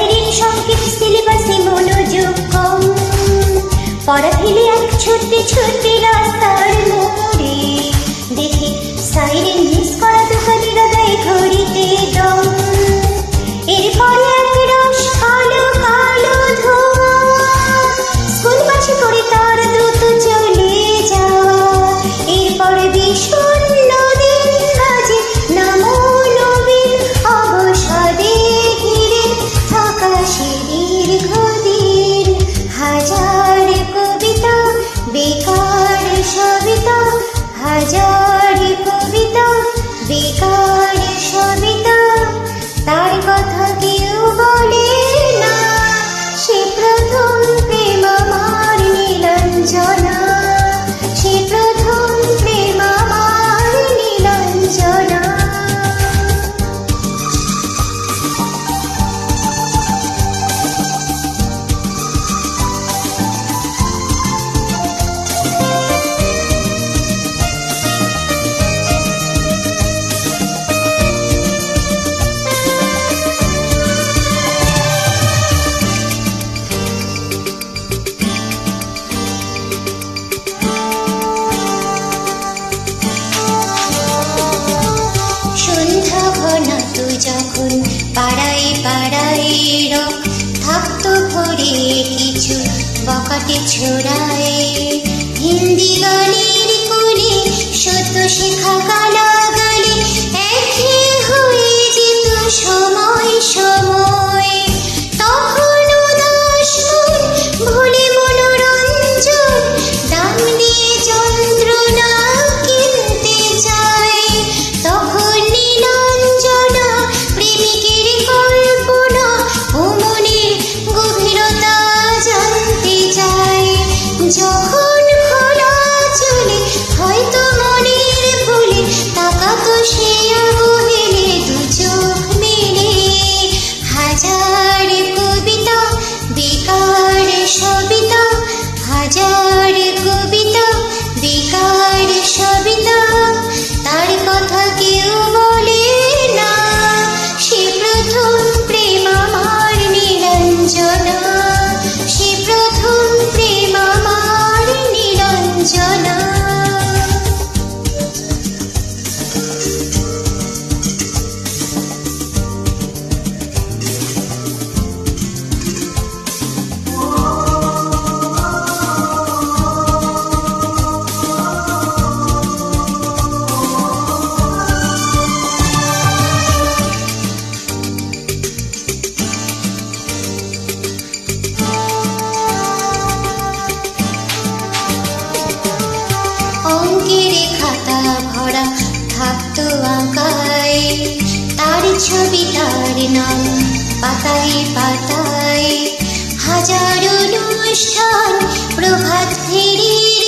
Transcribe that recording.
Siren সংকেত সিলেবাসে মনোযোগ কম, পড়া ফেলে এক ছুটতে ছুটতে রাস্তার মোড়ে দেখি সাইরেন মিস করা দোকানিরা দেয় ঘড়িতে দম। এরপরে এক রস কালো কালো ধোঁয়া, স্কুল বাসে করে তার দ্রুত চলে যাওয়া। এরপরে বিষণ্ণ দিন বাজে নামো নবীন অবসাদে ঘিরে থাকা সিঁড়ির ঘদির। হাজার কবিতা বেকার সবিতা, হাজার কবিতা বেকার সবিতা, তার কথা কেউ বলে না। সে প্রথম প্রেম আমার নীলাঞ্জনা, সে প্রথম প্রেম আমার নীলাঞ্জনা। সন্ধ্যা ঘনাতো যখন পাড়ায় পাড়ায় রক থাকতো ভরে কিছু বকাটে ছোড়ায়। হিন্দি গানের কুলে সত্য শেখা গালাগালি একঘেয়ে হয়ে যেত সময় সময়। তখন উদাস মন ভুলে মনোরঞ্জন দাম দিয়ে যন্ত্রণা কিনতে চায়। তখন নীলাঞ্জনা প্রেমিকের কল্পনা ও মনের গভীরতা জানতে চায়। যখন খোলা চলে হয়তো মনের ভুলে তাকাতো সে অবহেলে দু চোখ মেলে। হাজার কবিতা বেকার সবিতা, হাজার কবিতা বেকার সবিতা, তার কথা কেউ বলে না। সে প্রথম প্রেম আমার নীলাঞ্জনা, সে প্রথম প্রেম আমার নীলাঞ্জনা। অঙ্কের খাতা ভরা থাকতো আঁকায়, তার ছবি তার নাম পাতায় পাতায়। হাজার অনুষ্ঠান প্রভাত ফেরির